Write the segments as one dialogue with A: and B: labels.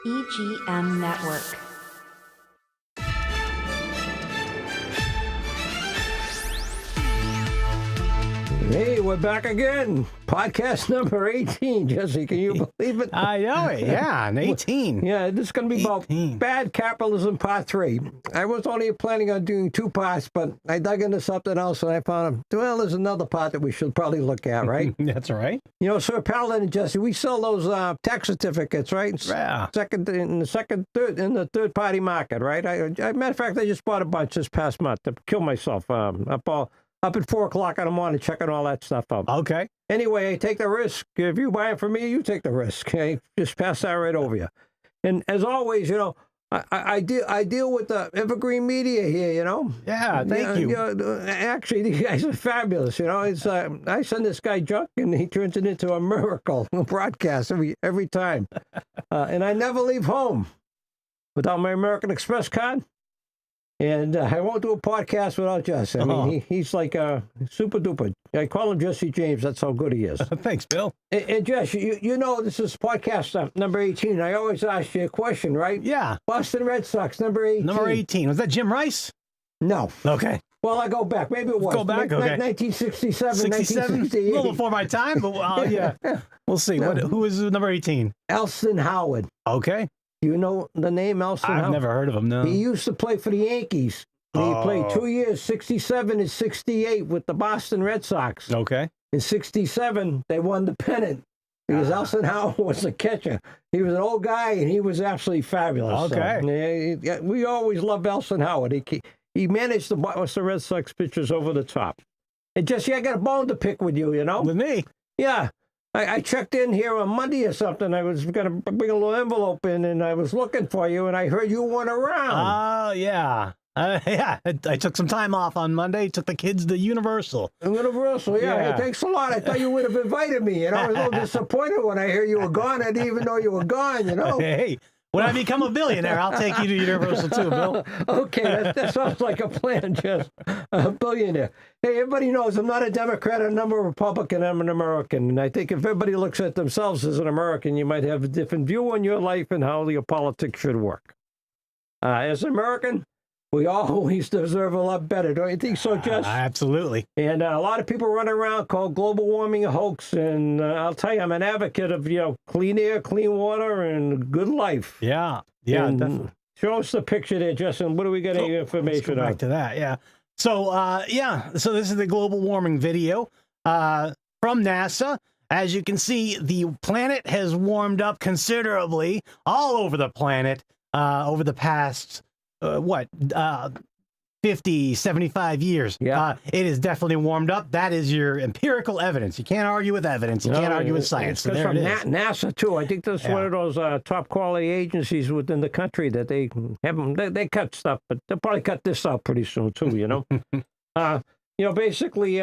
A: EGM Network.
B: Hey, we're back again. Podcast number 18, Jesse. Can you believe it?
C: I know it. Yeah, an 18.
B: Yeah, this is going to be 18. About bad capitalism part 3. I was only planning on doing 2 parts, but I dug into something else and I found, well, there's another part that we should probably look at, right?
C: That's right.
B: You know, Sir Paladin and Jesse, we sell those tax certificates, right?
C: Yeah.
B: In the third party market, right? Matter of fact, I just bought a bunch this past month to kill myself. Up at 4 o'clock in the morning, checking all that stuff up.
C: Okay.
B: Anyway, I take the risk. If you buy it from me, you take the risk. Okay, just pass that right over you. And as always, you know, I deal with the evergreen media here. You know.
C: Yeah, thank you.
B: Actually, these guys are fabulous. You know, it's I send this guy junk, and he turns it into a miracle broadcast every time. And I never leave home without my American Express card. And I won't do a podcast without Jesse. I mean, he's like super duper. I call him Jesse James. That's how good he is.
C: Thanks, Bill.
B: And Jess, you know this is podcast number 18. I always ask you a question, right?
C: Yeah.
B: Boston Red Sox, number 18.
C: Number 18. Was that Jim Rice?
B: No.
C: Okay.
B: Well, I go back. Maybe it was.
C: Go back, okay.
B: 1967,
C: 1968. A little before my time, but yeah. We'll see. Who is number 18?
B: Elston Howard.
C: Okay.
B: You know the name Elston Howard?
C: I've never heard of him, no.
B: He used to play for the Yankees. He played 2 years, 67 and 68 with the Boston Red Sox.
C: Okay.
B: In 67, they won the pennant because Elston Howard was the catcher. He was an old guy, and he was absolutely fabulous.
C: Okay.
B: So, we always loved Elston Howard. He managed the Boston Red Sox pitchers over the top. And Jesse, I got a bone to pick with you, you know?
C: With me?
B: Yeah. I checked in here on Monday or something. I was going to bring a little envelope in, and I was looking for you, and I heard you weren't around.
C: Oh, yeah. Yeah, I took some time off on Monday, took the kids to Universal.
B: Universal, yeah. Hey, thanks a lot. I thought you would have invited me, and I was a little disappointed when I heard you were gone. I didn't even know you were gone, you know.
C: Hey, when I become a billionaire, I'll take you to Universal too, Bill.
B: Okay, that sounds like a plan, just a billionaire. Hey, everybody knows I'm not a Democrat, I'm not a Republican, I'm an American. And I think if everybody looks at themselves as an American, you might have a different view on your life and how your politics should work. As an American, we always deserve a lot better, don't you think so, Jess?
C: Absolutely.
B: And a lot of people run around call global warming a hoax, and I'll tell you, I'm an advocate of clean air, clean water, and good life.
C: Yeah, definitely.
B: Show us the picture there, Justin. What do we get any information on?
C: Back to that, yeah. So, so this is the global warming video from NASA. As you can see, the planet has warmed up considerably all over the planet over the past 50, 75 years.
B: Yeah.
C: It is definitely warmed up. That is your empirical evidence. You can't argue with evidence. You can't argue with science. So there it is.
B: NASA, too. I think that's one of those top quality agencies within the country that they they cut stuff, but they'll probably cut this out pretty soon, too, you know. Basically,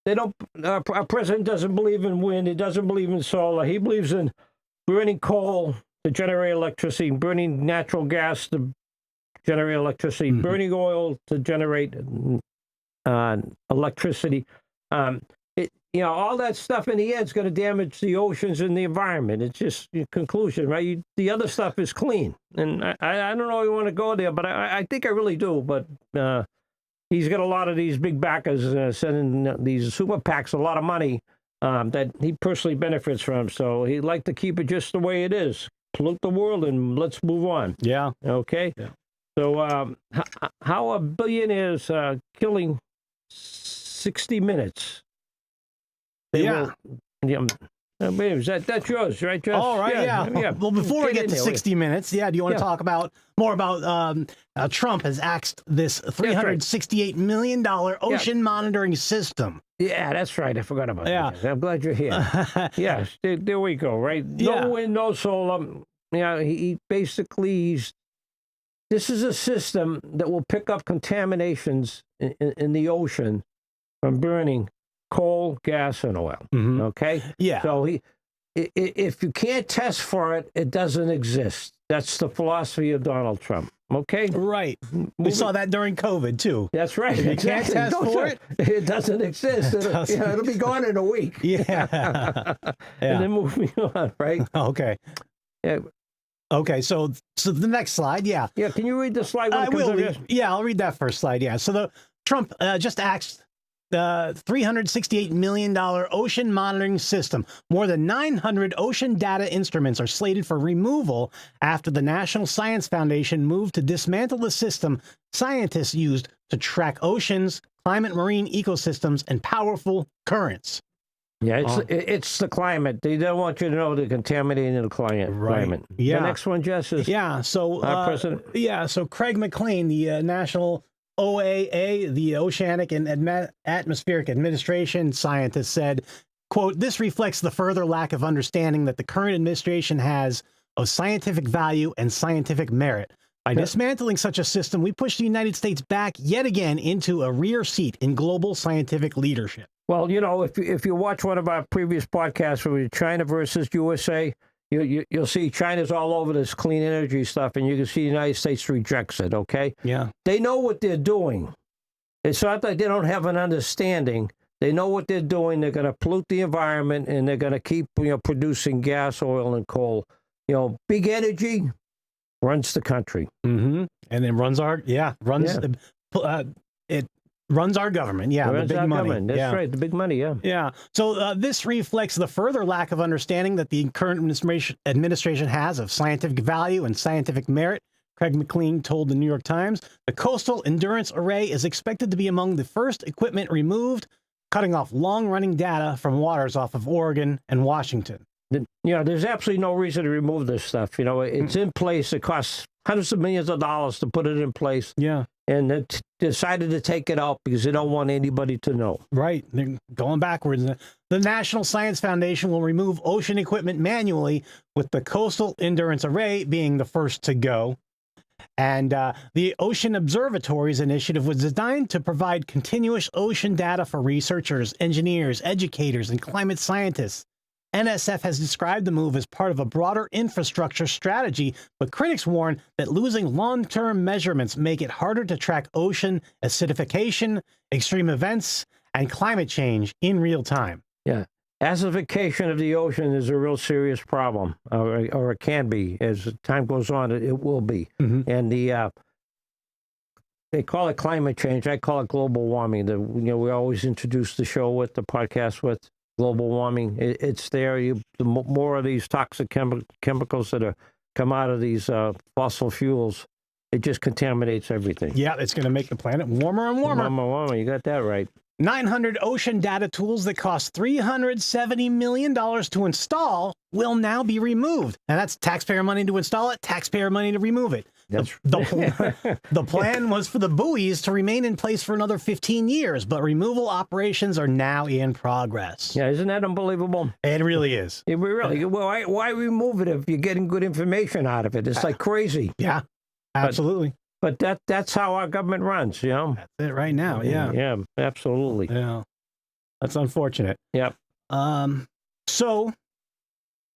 B: they don't. Our president doesn't believe in wind. He doesn't believe in solar. He believes in burning coal to generate electricity, burning natural gas to generate electricity, burning oil to generate electricity. All that stuff in the end is going to damage the oceans and the environment. It's just your conclusion, right? The other stuff is clean. And I don't know if you want to go there, but I think I really do. But he's got a lot of these big backers sending these super PACs a lot of money that he personally benefits from. So he'd like to keep it just the way it is. Pollute the world and let's move on.
C: Yeah.
B: Okay? Yeah. So how are billionaires killing 60 Minutes? That's yours, right, Josh?
C: All right, yeah. Well, before we get to 60 Minutes, do you want to talk more about Trump has axed this $368 million ocean monitoring system?
B: Yeah, that's right. I forgot about that. I'm glad you're here. Yes, there we go, right? No wind, no solar. He basically, this is a system that will pick up contaminations in the ocean from burning coal, gas, and oil. Okay?
C: Yeah.
B: So if you can't test for it, it doesn't exist. That's the philosophy of Donald Trump. Okay?
C: Right. We saw that during COVID, too.
B: That's right.
C: If you can't test for it,
B: it doesn't exist. It'll be gone in a week.
C: Yeah.
B: And then moving on, right?
C: Okay.
B: Yeah.
C: Okay, so the next slide, yeah.
B: Yeah, can you read the slide?
C: I will read. Yeah, I'll read that first slide. Yeah. So the Trump just axed the $368 million ocean monitoring system. More than 900 ocean data instruments are slated for removal after the National Science Foundation moved to dismantle the system scientists used to track oceans, climate, marine ecosystems, and powerful currents.
B: Yeah, it's the climate. They don't want you to know they're contaminating the climate.
C: Yeah.
B: The next one, Jess, is President.
C: Yeah, so Craig McLean, the National OAA, the Oceanic and Atmospheric Administration scientist, said, quote, "This reflects the further lack of understanding that the current administration has of scientific value and scientific merit. By dismantling such a system, we push the United States back yet again into a rear seat in global scientific leadership."
B: Well, you know, if you watch one of our previous podcasts where China versus USA, you'll see China's all over this clean energy stuff, and you can see the United States rejects it, okay?
C: Yeah.
B: They know what they're doing. It's not that they don't have an understanding. They know what they're doing. They're going to pollute the environment, and they're going to keep, producing gas, oil, and coal. Big energy runs the country.
C: Mm-hmm. And it runs it runs our government. Yeah, the big money.
B: That's right, the big money, yeah.
C: Yeah. So this reflects the further lack of understanding that the current administration has of scientific value and scientific merit. Craig McLean told the New York Times, the Coastal Endurance Array is expected to be among the first equipment removed, cutting off long-running data from waters off of Oregon and Washington.
B: There's absolutely no reason to remove this stuff. It's in place. It costs hundreds of millions of dollars to put it in place.
C: Yeah.
B: And they decided to take it out because they don't want anybody to know.
C: Right. They're going backwards. The National Science Foundation will remove ocean equipment manually, with the Coastal Endurance Array being the first to go. And the Ocean Observatories initiative was designed to provide continuous ocean data for researchers, engineers, educators, and climate scientists. NSF has described the move as part of a broader infrastructure strategy, but critics warn that losing long-term measurements make it harder to track ocean acidification, extreme events, and climate change in real time.
B: Yeah. Acidification of the ocean is a real serious problem, or it can be. As time goes on, it will be. Mm-hmm. And they call it climate change. I call it global warming. We always introduce the show with the podcast with global warming. It's there. The more of these toxic chemicals that come out of these fossil fuels, it just contaminates everything.
C: Yeah, it's going to make the planet warmer and warmer.
B: Warmer. You got that right.
C: 900 ocean data tools that cost $370 million to install will now be removed. And that's taxpayer money to install it, taxpayer money to remove it. The plan was for the buoys to remain in place for another 15 years, but removal operations are now in progress.
B: Yeah, isn't that unbelievable?
C: It really is.
B: Why remove it if you're getting good information out of it? It's like crazy.
C: Yeah, absolutely.
B: But that's how our government runs, That's
C: it right now, yeah.
B: Yeah, absolutely.
C: Yeah. That's unfortunate.
B: Yep.
C: So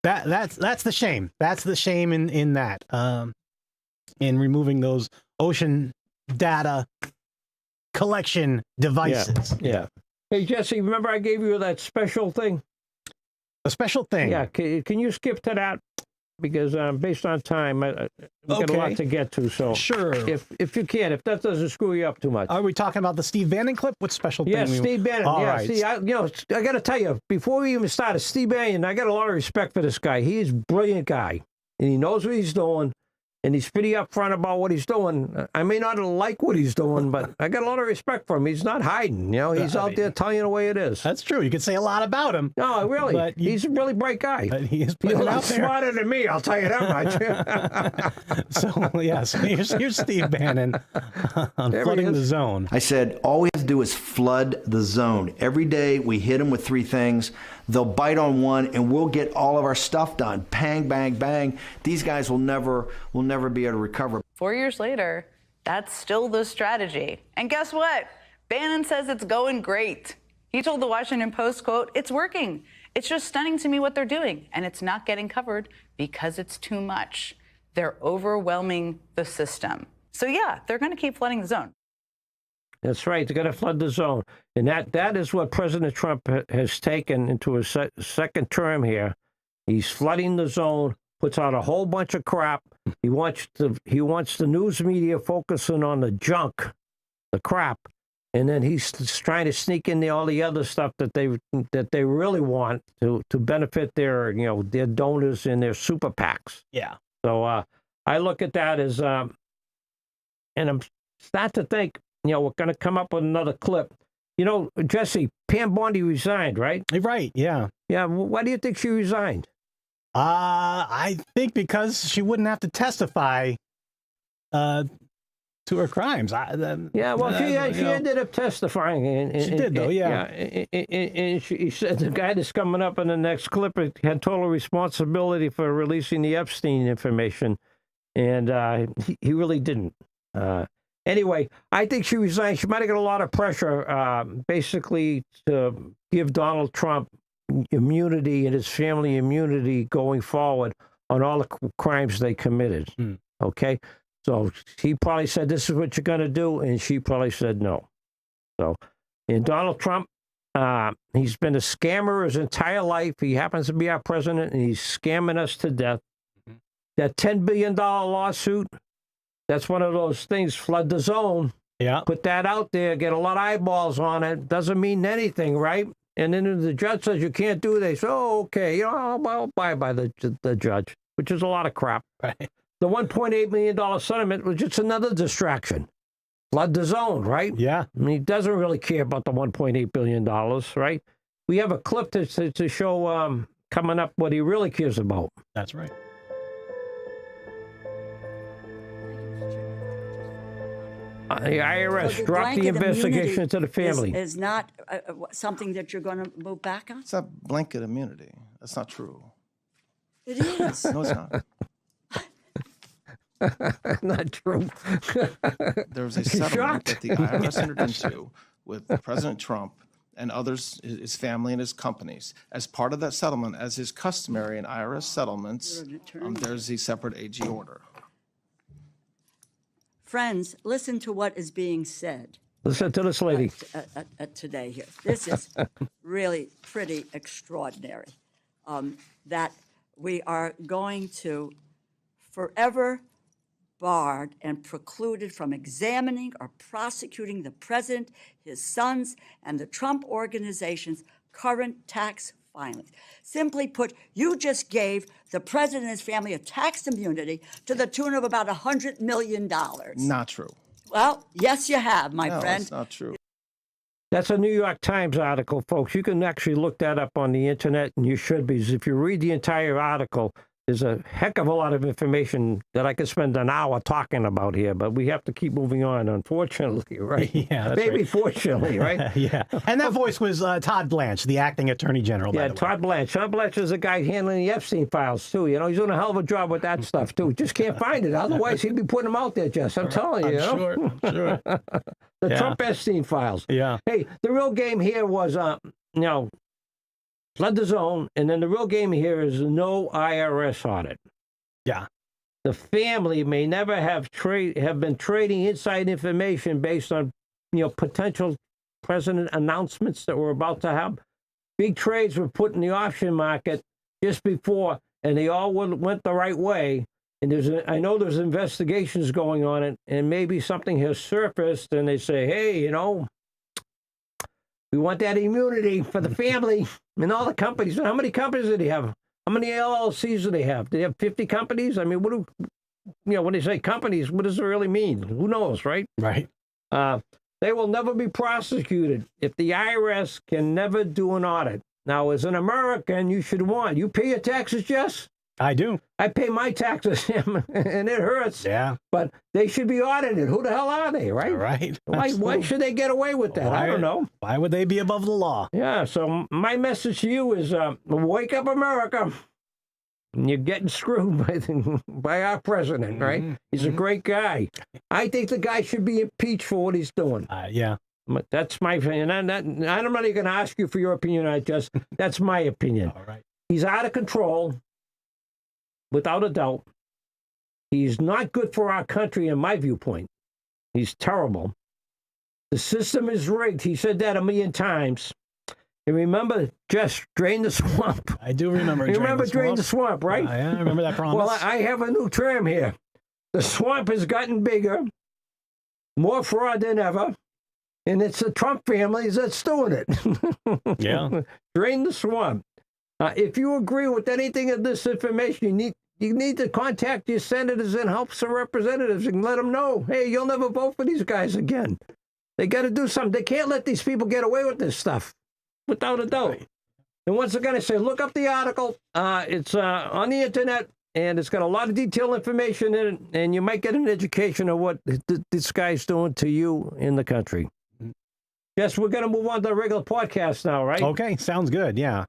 C: that's the shame. That's the shame in that. In removing those ocean data collection devices.
B: Yeah. Hey, Jesse, remember I gave you that special thing?
C: A special thing?
B: Yeah. Can you skip to that? Because based on time, we've got a lot to get to. So
C: sure,
B: if you can, if that doesn't screw you up too much.
C: Are we talking about the Steve Bannon clip? What special thing?
B: Yeah, Steve Bannon.
C: All
B: yeah,
C: right.
B: See, I got to tell you, before we even started, Steve Bannon, I got a lot of respect for this guy. He's a brilliant guy, and he knows what he's doing. And he's pretty upfront about what he's doing. I may not like what he's doing, but I got a lot of respect for him. He's not hiding. He's out there telling you the way it is.
C: That's true. You could say a lot about him.
B: No, really. But he's a really bright guy.
C: But he is
B: He's a lot smarter than me, I'll tell you that much.
C: So here's Steve Bannon on flooding the zone.
D: I said, all we have to do is flood the zone. Every day we hit them with three things. They'll bite on one, and we'll get all of our stuff done. Bang, bang, bang. These guys will never be able to recover.
E: 4 years later, that's still the strategy. And guess what? Bannon says it's going great. He told the Washington Post, quote, "It's working. It's just stunning to me what they're doing, and it's not getting covered because it's too much. They're overwhelming the system." So yeah, they're going to keep flooding the zone.
B: That's right. They're going to flood the zone. And that is what President Trump has taken into his second term here. He's flooding the zone puts out a whole bunch of crap. He wants the news media focusing on the junk, the crap, and then he's trying to sneak in all the other stuff that they really want to benefit their their donors and their super PACs.
C: Yeah.
B: So I look at that as and I'm starting to think we're going to come up with another clip. Jesse, Pam Bondi resigned, right?
C: Right. Yeah.
B: Yeah. Why do you think she resigned?
C: I think because she wouldn't have to testify to her crimes.
B: She ended up testifying. And
C: she did, though, yeah.
B: And she said the guy that's coming up in the next clip had total responsibility for releasing the Epstein information, and he really didn't. Anyway, I think she resigned. She might have got a lot of pressure, basically, to give Donald Trump immunity and his family immunity going forward on all the crimes they committed. Okay? So he probably said, this is what you're going to do, and she probably said no. So, and Donald Trump, he's been a scammer his entire life. He happens to be our president, and he's scamming us to death. That $10 billion lawsuit, that's one of those things, flood the zone.
C: Yeah.
B: Put that out there, get a lot of eyeballs on it. Doesn't mean anything, right? And then the judge says you can't do it. They say, oh, okay, I'll buy by the judge, which is a lot of crap.
C: Right.
B: The $1.8 million settlement was just another distraction. Flood the zone, right?
C: Yeah.
B: I mean, he doesn't really care about the $1.8 billion, right? We have a clip to show coming up what he really cares about.
C: That's right.
B: The IRS dropped the investigation into the family.
F: Is not something that you're going to move back on?
G: It's not blanket immunity. That's not true.
F: It is.
G: No, it's not.
B: Not true.
G: There was a settlement that the IRS entered into with President Trump and others, his family and his companies. As part of that settlement, as is customary in IRS settlements, there's a separate AG order.
F: Friends, listen to what is being said
B: Listen to this lady.
F: Today here. This is really pretty extraordinary, that we are going to forever barred and precluded from examining or prosecuting the president, his sons, and the Trump organization's current tax filings. Simply put, you just gave the president and his family a tax immunity to the tune of about $100 million.
G: Not true.
F: Well, yes, you have, my
G: No,
F: friend.
G: it's not true.
B: That's a New York Times article, folks. You can actually look that up on the internet, and you should, because if you read the entire article, there's a heck of a lot of information that I could spend an hour talking about here, but we have to keep moving on, unfortunately, right?
C: Yeah, that's
B: Maybe
C: right.
B: fortunately, right?
C: Yeah. And that voice was Todd Blanche, the acting attorney general.
B: Yeah,
C: by the way.
B: Todd Blanche. Todd Blanche is the guy handling the Epstein files, too. He's doing a hell of a job with that stuff, too. Just can't find it. Otherwise, he'd be putting them out there, Jess. I'm telling you.
C: I'm sure.
B: The
C: Yeah.
B: Trump Epstein files.
C: Yeah.
B: Hey, the real game here was, flood the zone, and then the real game here is no IRS audit.
C: Yeah.
B: The family may never have been trading inside information based on, potential president announcements that we're about to have. Big trades were put in the option market just before, and they all went the right way. And I know there's investigations going on it, and maybe something has surfaced, and they say, hey, we want that immunity for the family and all the companies. How many companies did he have? How many LLCs do they have? Do they have 50 companies? I mean, when they say companies, what does it really mean? Who knows, right?
C: Right.
B: They will never be prosecuted if the IRS can never do an audit. Now, as an American, you should want. You pay your taxes, Jess?
C: I do.
B: I pay my taxes, and it hurts.
C: Yeah.
B: But they should be audited. Who the hell are they, right?
C: Right.
B: Why should they get away with that? I don't know.
C: Why would they be above the law?
B: Yeah, so my message to you is wake up, America. You're getting screwed by our president, right? He's a great guy. I think the guy should be impeached for what he's doing.
C: Yeah.
B: But that's my opinion. I'm not even going to ask you for your opinion. That's my opinion.
C: All right.
B: He's out of control, without a doubt. He's not good for our country, in my viewpoint. He's terrible. The system is rigged. He said that a million times. You remember just Drain the Swamp?
C: I do remember.
B: You remember Drain the Swamp, right?
C: Yeah, I remember that promise.
B: Well, I have a new term here. The swamp has gotten bigger, more fraud than ever, and it's the Trump families that's doing it.
C: Yeah.
B: Drain the swamp. If you agree with anything of this information, you need to contact your senators and House of Representatives and let them know, hey, you'll never vote for these guys again. They got to do something. They can't let these people get away with this stuff, without a doubt. Right. And once again, I say, look up the article. It's on the internet, and it's got a lot of detailed information in it, and you might get an education of what this guy's doing to you in the country. Yes, we're going to move on to the regular podcast now, right?
C: Okay, sounds good, yeah.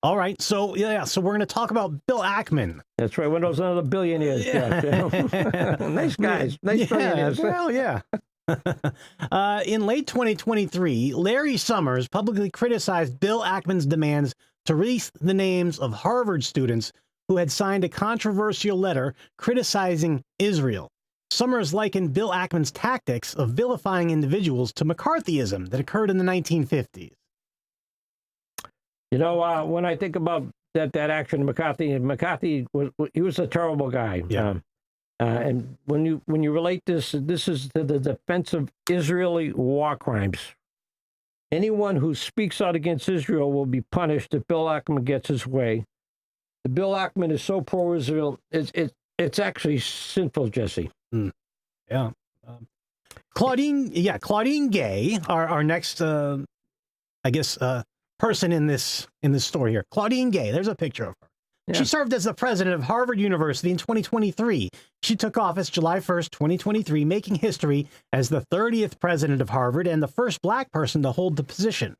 C: All right, so we're going to talk about Bill Ackman.
B: That's right, one of those other billionaires. Yeah. Nice guys, nice billionaires.
C: Well, yeah. In late 2023, Larry Summers publicly criticized Bill Ackman's demands to release the names of Harvard students who had signed a controversial letter criticizing Israel. Summers likened Bill Ackman's tactics of vilifying individuals to McCarthyism that occurred in the 1950s.
B: You know, when I think about that action, McCarthy was a terrible guy.
C: Yeah.
B: And when you relate this is to the defense of Israeli war crimes. Anyone who speaks out against Israel will be punished if Bill Ackman gets his way. The Bill Ackman is so pro-Israel, it's actually sinful, Jesse.
C: Yeah. Claudine Gay, our next, person in this story here. Claudine Gay, there's a picture of her. Yeah. She served as the president of Harvard University in 2023. She took office July 1st, 2023, making history as the 30th president of Harvard and the first black person to hold the position.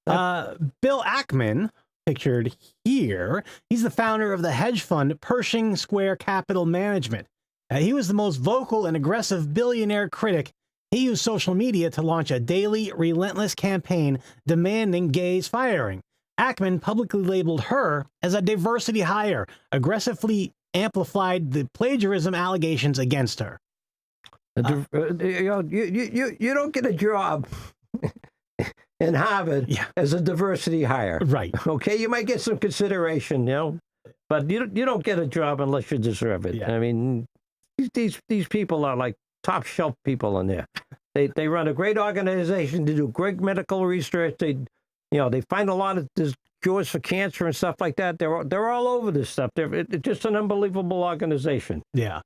C: Bill Ackman, pictured here, he's the founder of the hedge fund Pershing Square Capital Management. He was the most vocal and aggressive billionaire critic. He used social media to launch a daily, relentless campaign demanding Gay's firing. Ackman publicly labeled her as a diversity hire, aggressively amplified the plagiarism allegations against her.
B: You don't get a job in Harvard as a diversity hire.
C: Right.
B: Okay, you might get some consideration, but you don't get a job unless you deserve it.
C: Yeah.
B: I mean, these people are like top shelf people in there. They run a great organization to do great medical research. They find a lot of cures for cancer and stuff like that. They're all over this stuff. It's just an unbelievable organization.
C: Yeah.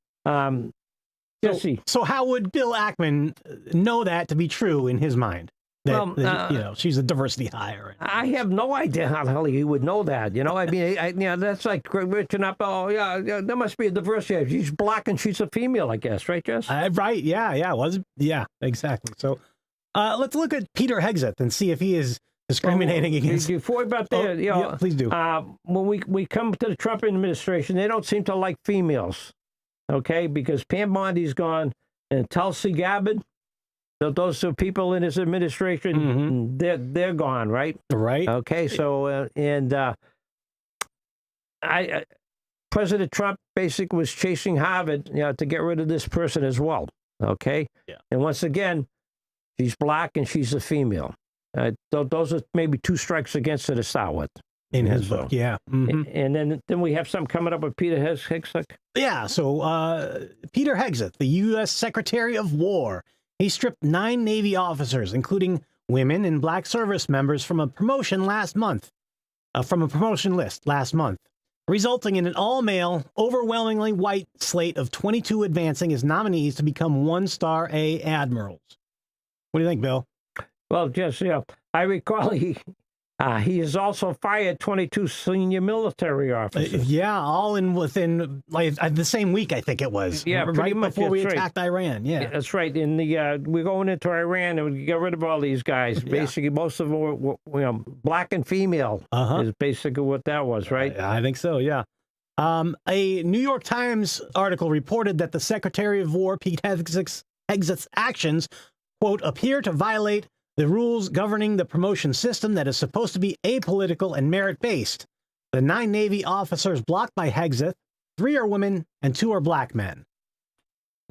B: Jesse.
C: So how would Bill Ackman know that to be true in his mind? That, she's a diversity hire.
B: I have no idea how the hell he would know that. I mean, that's like reaching up. Oh, yeah, there must be a diversity. She's black and she's a female, I guess, right, Jess?
C: Right. Yeah, exactly. So let's look at Peter Hegseth and see if he is discriminating against.
B: Before about that,
C: please do.
B: When we come to the Trump administration, they don't seem to like females, okay? Because Pam Bondi's gone and Tulsi Gabbard. Those are people in his administration. They're gone, right?
C: Right.
B: Okay. So President Trump basically was chasing Harvard, to get rid of this person as well. Okay.
C: Yeah.
B: And once again, she's black and she's a female. Those are maybe two strikes against her to start with.
C: In his book, yeah. Mm-hmm.
B: And then we have something coming up with Peter Hegseth.
C: Yeah. So Peter Hegseth, the U.S. Secretary of War. He stripped 9 Navy officers, including women and black service members, from a promotion list last month, resulting in an all-male, overwhelmingly white slate of 22 advancing as nominees to become 1-star A admirals. What do you think, Bill?
B: Well, just, I recall he has also fired 22 senior military officers.
C: All within the same week, I think it was.
B: Yeah,
C: right
B: much
C: before we attacked Iran. Yeah,
B: that's right. And we're going into Iran and we get rid of all these guys. Basically, most of them were black and female. Is basically what that was, right?
C: I think so. Yeah. A New York Times article reported that the Secretary of War, Pete Hegseth's actions, quote, appear to violate the rules governing the promotion system that is supposed to be apolitical and merit-based. The 9 Navy officers blocked by Hegseth, 3 are women and 2 are black men.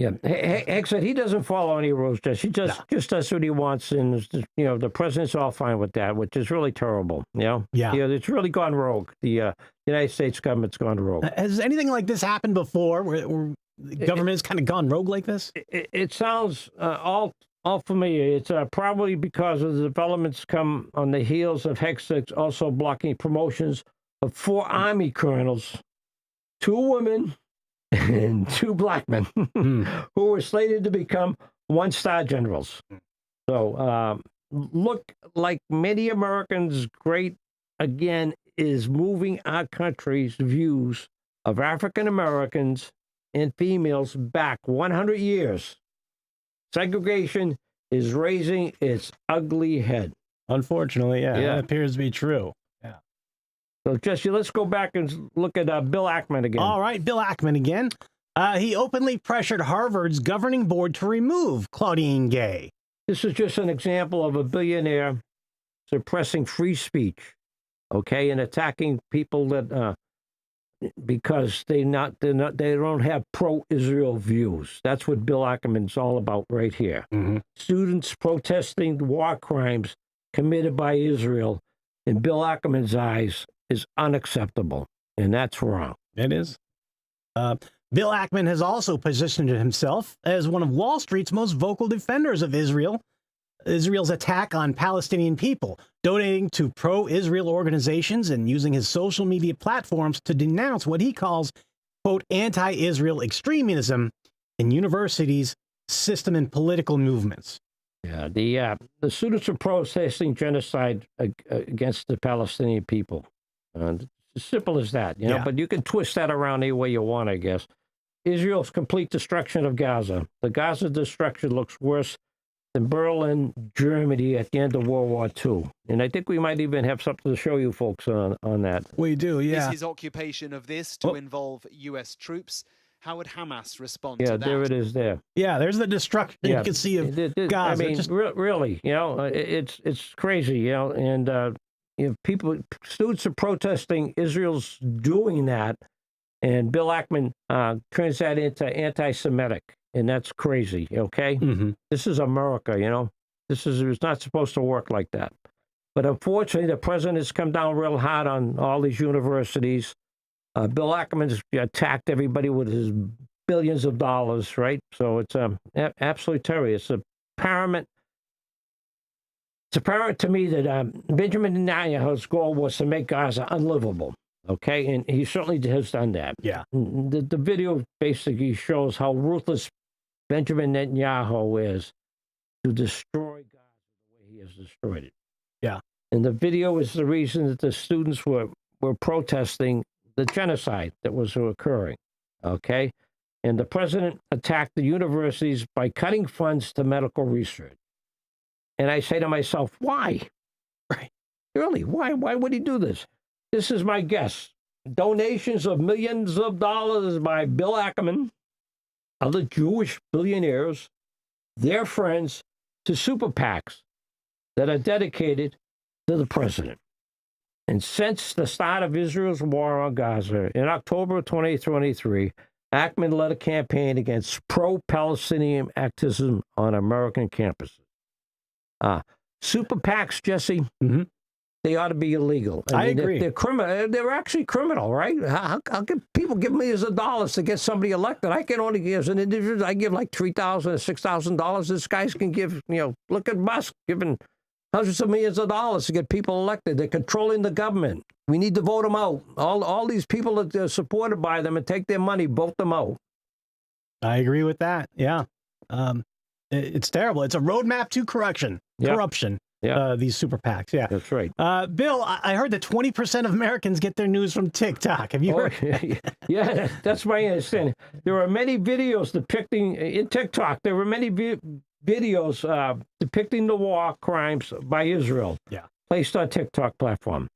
B: Yeah, Hank said he doesn't follow any rules. He just does what he wants, and the president's all fine with that, which is really terrible. Yeah, it's really gone rogue. The United States government's gone rogue.
C: Has anything like this happened before, where the government has kind of gone rogue like this?
B: It sounds all familiar. It's probably because of the developments come on the heels of Hegseth also blocking promotions of 4 Army colonels, 2 women, and 2 black men who were slated to become 1-star generals. So look like many Americans, great again is moving our country's views of African Americans and females back 100 years. Segregation is raising its ugly head.
C: Unfortunately, that appears to be true. Yeah.
B: So, Jesse, let's go back and look at Bill Ackman again.
C: All right, Bill Ackman again. He openly pressured Harvard's governing board to remove Claudine Gay.
B: This is just an example of a billionaire suppressing free speech, okay, and attacking people that because they don't have pro-Israel views. That's what Bill Ackman's all about right here.
C: Mm-hmm.
B: Students protesting war crimes committed by Israel, in Bill Ackman's eyes, is unacceptable, and that's wrong.
C: It is. Bill Ackman has also positioned himself as one of Wall Street's most vocal defenders of Israel's attack on Palestinian people, donating to pro-Israel organizations and using his social media platforms to denounce what he calls, quote, anti-Israel extremism in universities, system, and political movements.
B: Yeah, the students are protesting genocide against the Palestinian people. As simple as that, but you can twist that around any way you want, I guess. Israel's complete destruction of Gaza. The Gaza destruction looks worse than Berlin, Germany at the end of World War II. And I think we might even have something to show you folks on that.
C: We do, yeah.
H: Is his occupation of this to involve U.S. troops? How would Hamas respond to that?
B: Yeah, there it is there.
C: Yeah, there's the destruction you can see of Gaza.
B: I mean, really, it's crazy, and students are protesting Israel's doing that, and Bill Ackman turns that into anti-Semitic, and that's crazy, okay?
C: Mm-hmm.
B: This is America, it's not supposed to work like that. But unfortunately, the president has come down real hard on all these universities. Bill Ackman's attacked everybody with his billions of dollars, right? So it's absolutely terrible. It's apparent to me that Benjamin Netanyahu's goal was to make Gaza unlivable, okay? And he certainly has done that.
C: Yeah.
B: The video basically shows how ruthless Benjamin Netanyahu is to destroy Gaza the way he has destroyed it.
C: Yeah.
B: And the video is the reason that the students were protesting the genocide that was occurring, okay? And the president attacked the universities by cutting funds to medical research. And I say to myself, why?
C: Right.
B: Really, why? Why would he do this? This is my guess. Donations of millions of dollars by Bill Ackman, other Jewish billionaires, their friends, to super PACs that are dedicated to the president. And since the start of Israel's war on Gaza in October of 2023, Ackman led a campaign against pro-Palestinian activism on American campuses. Super PACs, Jesse, they ought to be illegal.
C: I agree.
B: They're criminal. They're actually criminal, right? How can people give millions of dollars to get somebody elected? I can only give, as an individual, I give like $3,000 or $6,000. This guys can give, look at Musk giving hundreds of millions of dollars to get people elected. They're controlling the government. We need to vote them out. All these people that are supported by them and take their money, vote them out.
C: I agree with that. Yeah. It's terrible. It's a roadmap to corruption. Yeah. These super PACs. Yeah.
B: That's right.
C: Bill, I heard that 20% of Americans get their news from TikTok. Have you heard?
B: Yeah, that's my understanding. There are many videos depicting, in TikTok, there were many videos depicting the war crimes by Israel.
C: Yeah.
B: Placed on TikTok platform.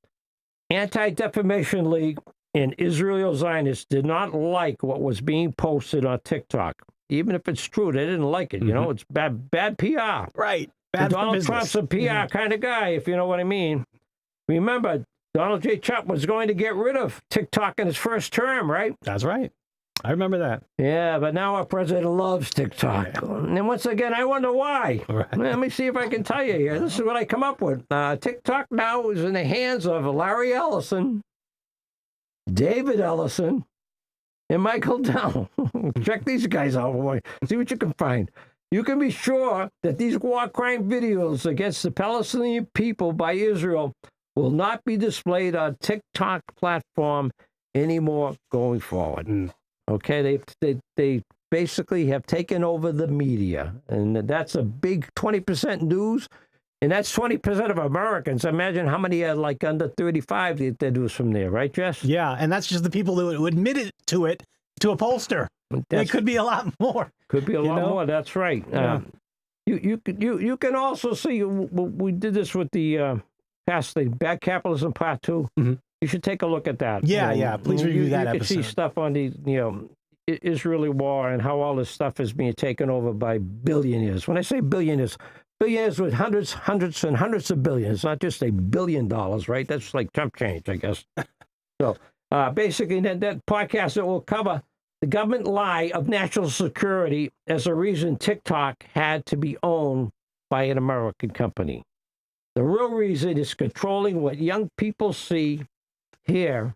B: Anti-Defamation League and Israel Zionists did not like what was being posted on TikTok. Even if it's true, they didn't like it. It's bad PR.
C: Right.
B: And Donald Trump's a PR kind of guy, if you know what I mean. Remember, Donald J. Trump was going to get rid of TikTok in his first term, right?
C: That's right. I remember that.
B: Yeah, but now our president loves TikTok. And once again, I wonder why.
C: Right.
B: Let me see if I can tell you here. This is what I come up with. TikTok now is in the hands of Larry Ellison, David Ellison, and Michael Dell. Check these guys out, boy. See what you can find. You can be sure that these war crime videos against the Palestinian people by Israel will not be displayed on TikTok platform anymore going forward. Okay, they basically have taken over the media, and that's a big 20% news, and that's 20% of Americans. Imagine how many are like under 35 that do from there, right, Jess?
C: Yeah, and that's just the people who admitted to it to a pollster. It could be a lot more.
B: Could be a lot
C: know?
B: more. That's right.
C: Yeah.
B: You can also see we did this with the past the Bad Capitalism Part 2.
C: Mhm.
B: You should take a look at that.
C: Yeah, yeah. Please review that
B: You can see
C: episode.
B: stuff on the Israeli war and how all this stuff is being taken over by billionaires. When I say billionaires with hundreds and hundreds of billions, not just $1 billion, right? That's like chump change, I guess. So basically, that podcast that will cover the government lie of national security as a reason TikTok had to be owned by an American company. The real reason is controlling what young people see, hear,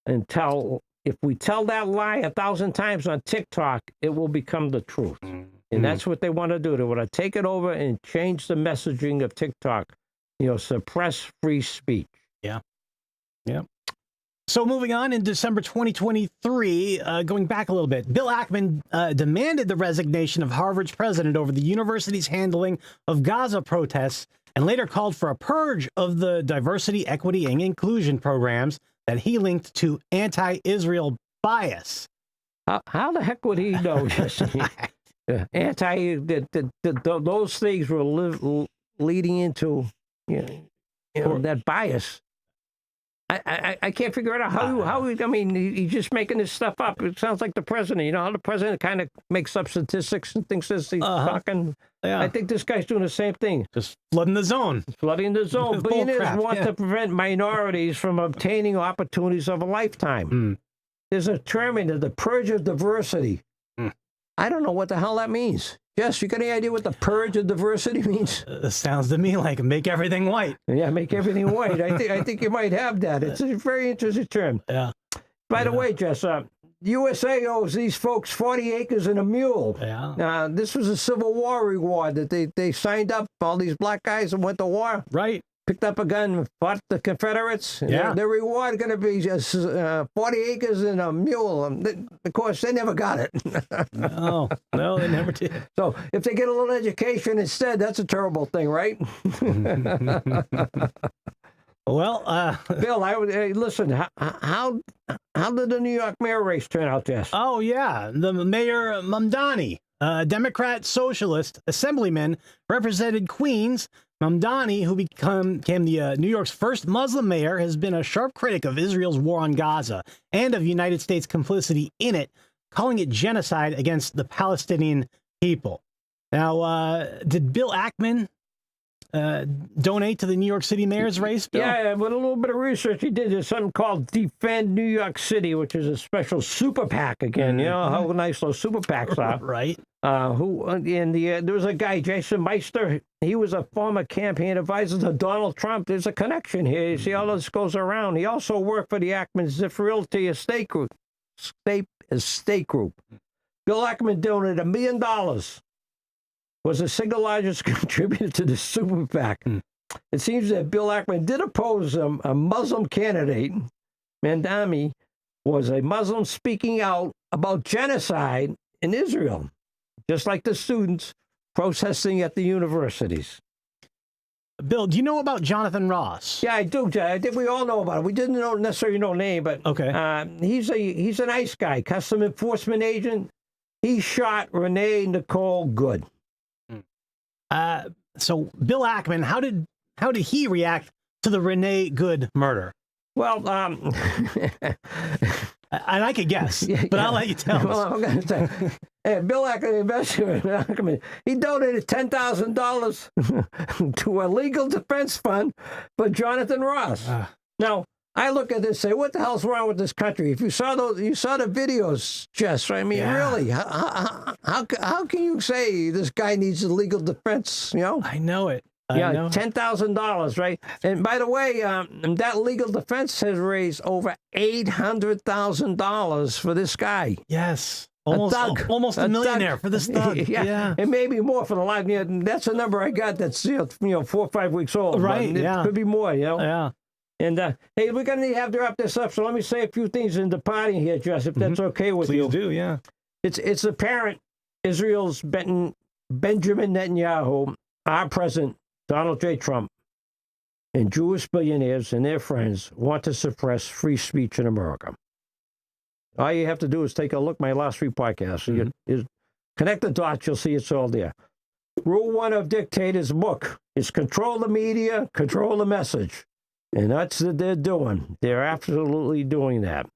B: and tell. If we tell that lie 1,000 times on TikTok, it will become the truth. And that's what they want to do. They want to take it over and change the messaging of TikTok, suppress free speech.
C: Yeah. So moving on, in December 2023, going back a little bit, Bill Ackman demanded the resignation of Harvard's president over the university's handling of Gaza protests, and later called for a purge of the diversity, equity, and inclusion programs that he linked to anti-Israel bias.
B: How the heck would he know? Those things were leading into that bias. I can't figure out how he's just making this stuff up. It sounds like the president. You know how the president kind of makes up statistics and thinks he's talking.
C: Yeah.
B: I think this guy's doing the same thing.
C: Just flooding the zone.
B: Flooding the zone.
C: Bull
B: Billionaires
C: crap,
B: want
C: yeah.
B: to prevent minorities from obtaining opportunities of a lifetime. There's a term in the purge of diversity. I don't know what the hell that means. Jess, you got any idea what the purge of diversity means?
C: Sounds to me like make everything white.
B: Yeah, make everything white. I think you might have that. It's a very interesting term.
C: Yeah.
B: By the way, Jess, USA owes these folks 40 acres and a mule.
C: Yeah.
B: This was a Civil War reward that they signed up, all these black guys and went to war.
C: Right.
B: Picked up a gun and fought the Confederates.
C: Yeah.
B: Their reward going to be just 40 acres and a mule. Of course, they never got it.
C: No, they never did.
B: So if they get a little education instead, that's a terrible thing, right?
C: Well,
B: Bill, listen. How did the New York mayor race turn out, Jess?
C: oh yeah, the Mayor Mamdani, Democrat socialist assemblyman, represented Queens. Mamdani, who became the New York's first Muslim mayor, has been a sharp critic of Israel's war on Gaza and of United States complicity in it, calling it genocide against the Palestinian people. Now, did Bill Ackman donate to the New York City mayor's race, Bill?
B: Yeah, with a little bit of research he did, there's something called Defend New York City, which is a special super PAC again. You know how nice those super PACs are.
C: Right.
B: There was a guy, Jason Meister. He was a former campaign advisor to Donald Trump. There's a connection here. You see how this goes around. He also worked for the Ackman Ziff Realty Estate Group. Bill Ackman donated $1 million. Was the single largest contributor to the super PAC. It seems that Bill Ackman did oppose a Muslim candidate. Mamdani was a Muslim speaking out about genocide in Israel, just like the students protesting at the universities.
C: Bill, do you know about Jonathan Ross?
B: Yeah, I do. I think we all know about him. We didn't necessarily know name, but
C: Okay.
B: He's a nice guy, custom enforcement agent. He shot Renee Nicole Good.
C: So Bill Ackman, how did he react to the Renee Good murder?
B: Well,
C: And I could guess, but I'll let you tell
B: Well,
C: us.
B: I'm going to say, Bill Ackman, investigator, he donated $10,000 to a legal defense fund for Jonathan Ross. Now, I look at this and say, what the hell's wrong with this country? If you saw the videos, Jess, I mean, really, how can you say this guy needs a legal defense, you know?
C: I know it.
B: Yeah, $10,000, right? And by the way, that legal defense has raised over $800,000 for this guy.
C: Yes. Almost a millionaire for this thug.
B: Yeah, and maybe more for the life. Yeah, that's a number I got that's 4 or 5 weeks old.
C: Right,
B: It could be more, you know?
C: Yeah.
B: And, hey, we're going to have to wrap this up, so let me say a few things in departing here, Jess, if that's okay with you.
C: Please do, yeah.
B: It's apparent Israel's Benjamin Netanyahu, our president, Donald J. Trump, and Jewish billionaires and their friends want to suppress free speech in America. All you have to do is take a look at my last 3 podcasts. You connect the dots, you'll see it's all there. Rule 1 of Dictator's book is control the media, control the message. And that's what they're doing. They're absolutely doing that.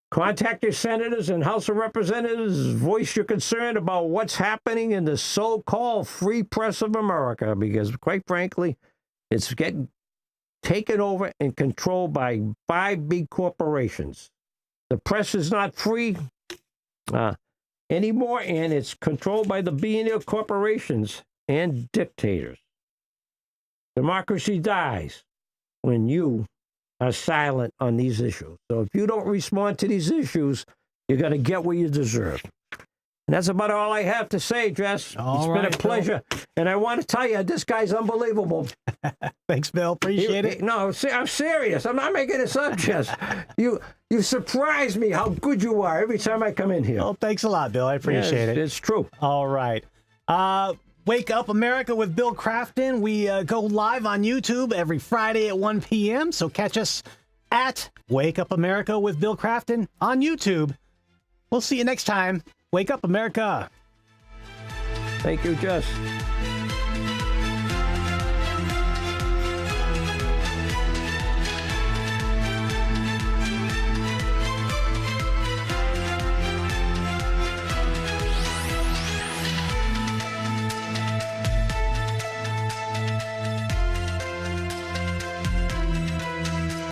B: Contact your senators and House of Representatives. Voice your concern about what's happening in the so-called free press of America, because, quite frankly, it's getting taken over and controlled by 5 big corporations. The press is not free anymore, and it's controlled by the billionaire corporations and dictators. Democracy dies when you are silent on these issues. So if you don't respond to these issues, you're going to get what you deserve. And that's about all I have to say, Jess. It's been a pleasure. Bill. And I want to tell you, this guy's unbelievable.
C: Thanks, Bill. Appreciate it.
B: No, I'm serious. I'm not making this up, Jess. You surprise me how good you are every time I come in here.
C: Oh, thanks a lot, Bill. I appreciate it.
B: It's true.
C: All right. Wake Up America with Bill Crafton. We go live on YouTube every Friday at 1 p.m. So catch us at Wake Up America with Bill Crafton on YouTube. We'll see you next time. Wake Up America.
B: Thank you, Jess.